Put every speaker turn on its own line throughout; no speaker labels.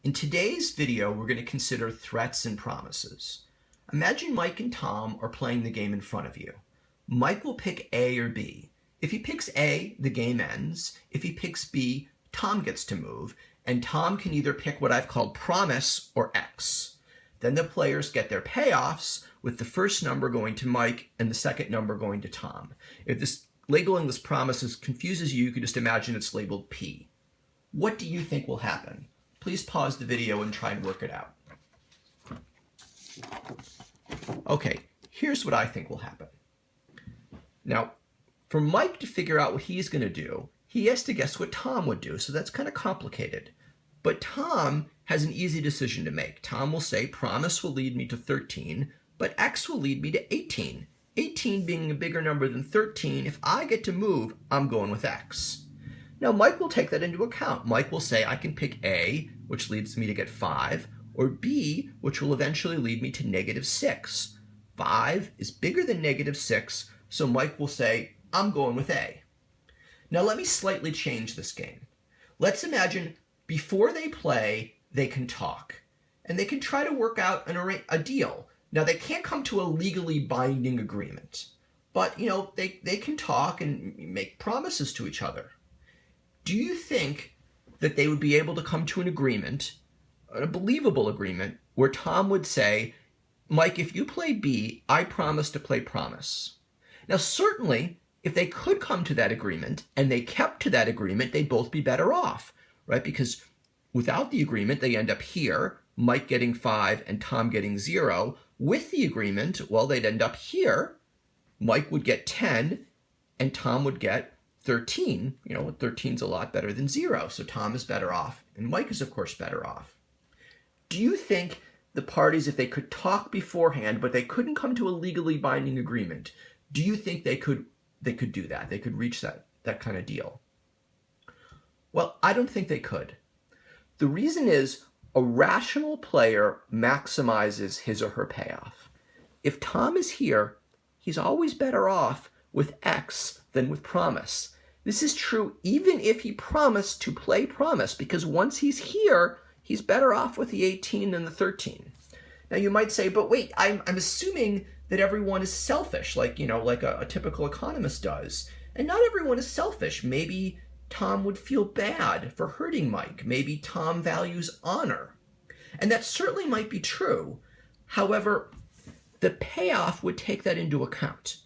In today's video, we're going to consider threats and promises. Imagine Mike and Tom are playing the game in front of you. Mike will pick A or B. If he picks A, the game ends. If he picks B, Tom gets to move, and Tom can either pick what I've called promise or X. Then the players get their payoffs, with the first number going to Mike and the second number going to Tom. If labeling this promises confuses you, you can just imagine it's labeled P. What do you think will happen? Please pause the video and try and work it out. Okay, here's what I think will happen. Now, for Mike to figure out what he's going to do, he has to guess what Tom would do, so that's kind of complicated. But Tom has an easy decision to make. Tom will say, promise will lead me to 13, but X will lead me to 18. 18 being a bigger number than 13, if I get to move, I'm going with X. Now, Mike will take that into account. Mike will say, I can pick A, which leads me to get 5, or B, which will eventually lead me to -6. 5 is bigger than -6, so Mike will say, I'm going with A. Now, let me slightly change this game. Let's imagine before they play, they can talk, and they can try to work out a deal. Now, they can't come to a legally binding agreement, but, they can talk and make promises to each other. Do you think that they would be able to come to an agreement, a believable agreement, where Tom would say, Mike, if you play B, I promise to play promise? Now, certainly, if they could come to that agreement and they kept to that agreement, they'd both be better off, right? Because without the agreement, they end up here, Mike getting 5 and Tom getting 0. With the agreement, well, they'd end up here. Mike would get 10 and Tom would get 13. 13's a lot better than 0, so Tom is better off, and Mike is, of course, better off. Do you think the parties, if they could talk beforehand, but they couldn't come to a legally binding agreement, do you think they could do that? They could reach that kind of deal? Well, I don't think they could. The reason is a rational player maximizes his or her payoff. If Tom is here, he's always better off with X than with promise. This is true even if he promised to play promise, because once he's here, he's better off with the 18 than the 13. Now you might say, but wait, I'm assuming that everyone is selfish, like a typical economist does. And not everyone is selfish. Maybe Tom would feel bad for hurting Mike. Maybe Tom values honor. And that certainly might be true. However, the payoff would take that into account.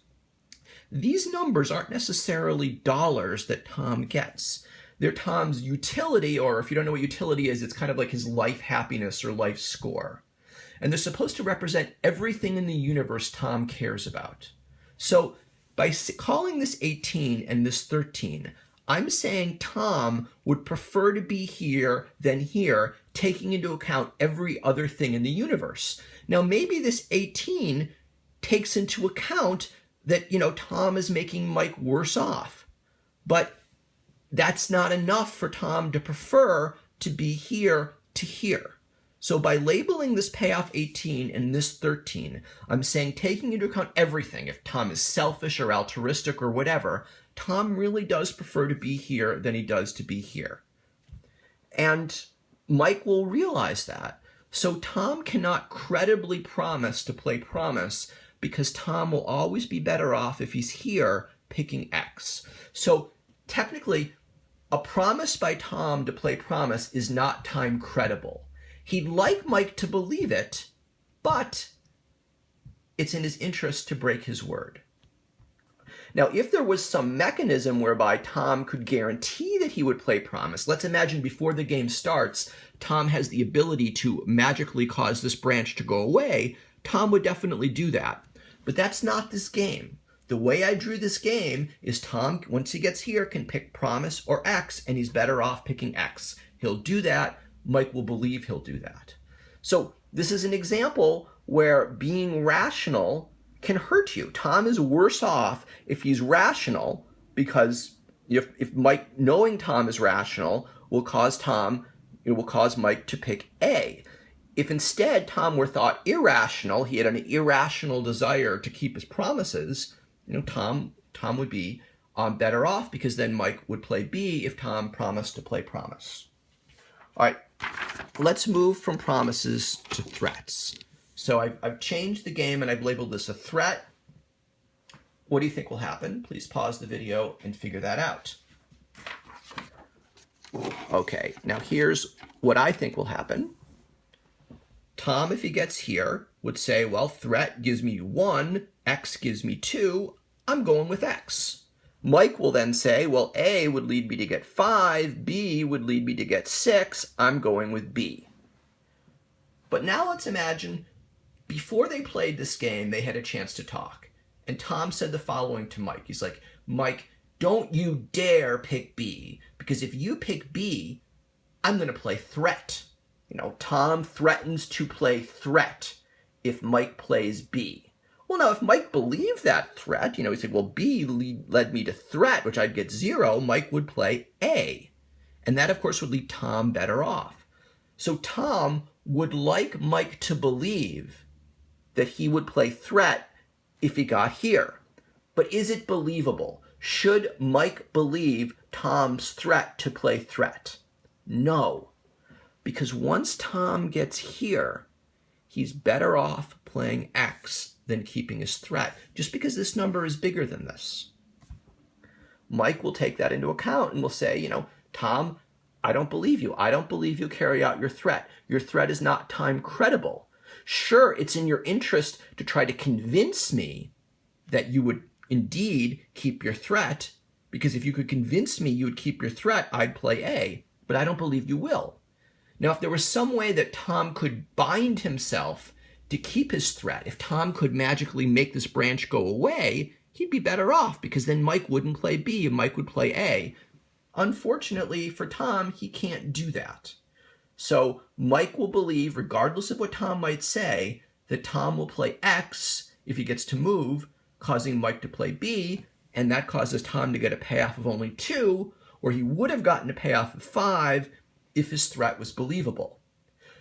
These numbers aren't necessarily dollars that Tom gets. They're Tom's utility, or if you don't know what utility is, it's kind of like his life happiness or life score. And they're supposed to represent everything in the universe Tom cares about. So by calling this 18 and this 13, I'm saying Tom would prefer to be here than here, taking into account every other thing in the universe. Now, maybe this 18 takes into account that, Tom is making Mike worse off. But that's not enough for Tom to prefer to be here to here. So by labeling this payoff 18 and this 13, I'm saying taking into account everything, if Tom is selfish or altruistic or whatever, Tom really does prefer to be here than he does to be here. And Mike will realize that. So Tom cannot credibly promise to play promise, because Tom will always be better off if he's here picking X. So technically, a promise by Tom to play promise is not time credible. He'd like Mike to believe it, but it's in his interest to break his word. Now, if there was some mechanism whereby Tom could guarantee that he would play promise, let's imagine before the game starts, Tom has the ability to magically cause this branch to go away, Tom would definitely do that. But that's not this game. The way I drew this game is Tom, once he gets here, can pick promise or X, and he's better off picking X. He'll do that. Mike will believe he'll do that. So this is an example where being rational can hurt you. Tom is worse off if he's rational, because if Mike, knowing Tom is rational, will cause Mike to pick A. If instead Tom were thought irrational, he had an irrational desire to keep his promises, Tom would be better off, because then Mike would play B if Tom promised to play promise. All right. let's move from promises to threats. So I've changed the game and I've labeled this a threat. What do you think will happen? Please pause the video and figure that out. Okay, now here's what I think will happen. Tom, if he gets here, would say, well, threat gives me 1, X gives me 2, I'm going with X. Mike will then say, well, A would lead me to get 5, B would lead me to get 6, I'm going with B. But now let's imagine before they played this game, they had a chance to talk. And Tom said the following to Mike. He's like, Mike, don't you dare pick B, because if you pick B, I'm going to play threat. You know, Tom threatens to play threat if Mike plays B. Well, now, if Mike believed that threat, you know, he said, well, B led me to threat, which I'd get 0, Mike would play A. And that, of course, would leave Tom better off. So Tom would like Mike to believe that he would play threat if he got here. But is it believable? Should Mike believe Tom's threat to play threat? No. Because once Tom gets here, he's better off playing X than keeping his threat, just because this number is bigger than this. Mike will take that into account and will say, you know, Tom, I don't believe you. I don't believe you carry out your threat. Your threat is not time credible. Sure, it's in your interest to try to convince me that you would indeed keep your threat, because if you could convince me you would keep your threat, I'd play A, but I don't believe you will. Now, if there was some way that Tom could bind himself to keep his threat, if Tom could magically make this branch go away, he'd be better off, because then Mike wouldn't play B and Mike would play A. Unfortunately for Tom, he can't do that. So Mike will believe, regardless of what Tom might say, that Tom will play X if he gets to move, causing Mike to play B, and that causes Tom to get a payoff of only 2, or he would have gotten a payoff of 5 if his threat was believable.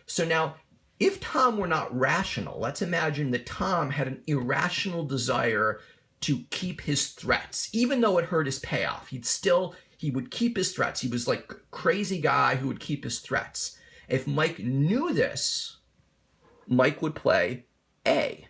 So now, if Tom were not rational, let's imagine that Tom had an irrational desire to keep his threats, even though it hurt his payoff. He would keep his threats. He was like a crazy guy who would keep his threats. If Mike knew this, Mike would play A.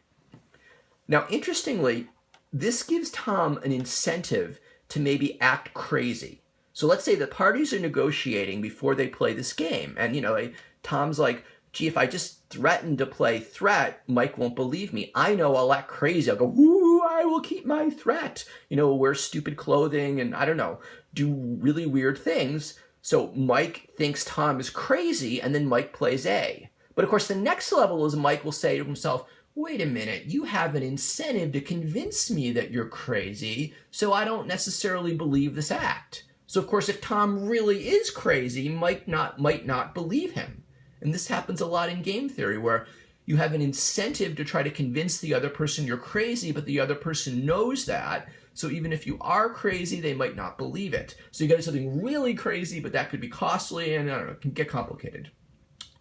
Now, interestingly, this gives Tom an incentive to maybe act crazy. So let's say the parties are negotiating before they play this game. And, you know, Tom's like, gee, if I just threaten to play threat, Mike won't believe me. I know I'll act crazy. I'll go, ooh, I will keep my threat. You know, wear stupid clothing and, I don't know, do really weird things. So Mike thinks Tom is crazy, and then Mike plays A. But of course, the next level is Mike will say to himself, wait a minute, you have an incentive to convince me that you're crazy, so I don't necessarily believe this act. So of course, if Tom really is crazy, Mike might not believe him. And this happens a lot in game theory, where you have an incentive to try to convince the other person you're crazy, but the other person knows that. So even if you are crazy, they might not believe it. So you get something really crazy, but that could be costly and, I don't know, it can get complicated.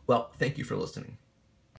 Well, thank you for listening.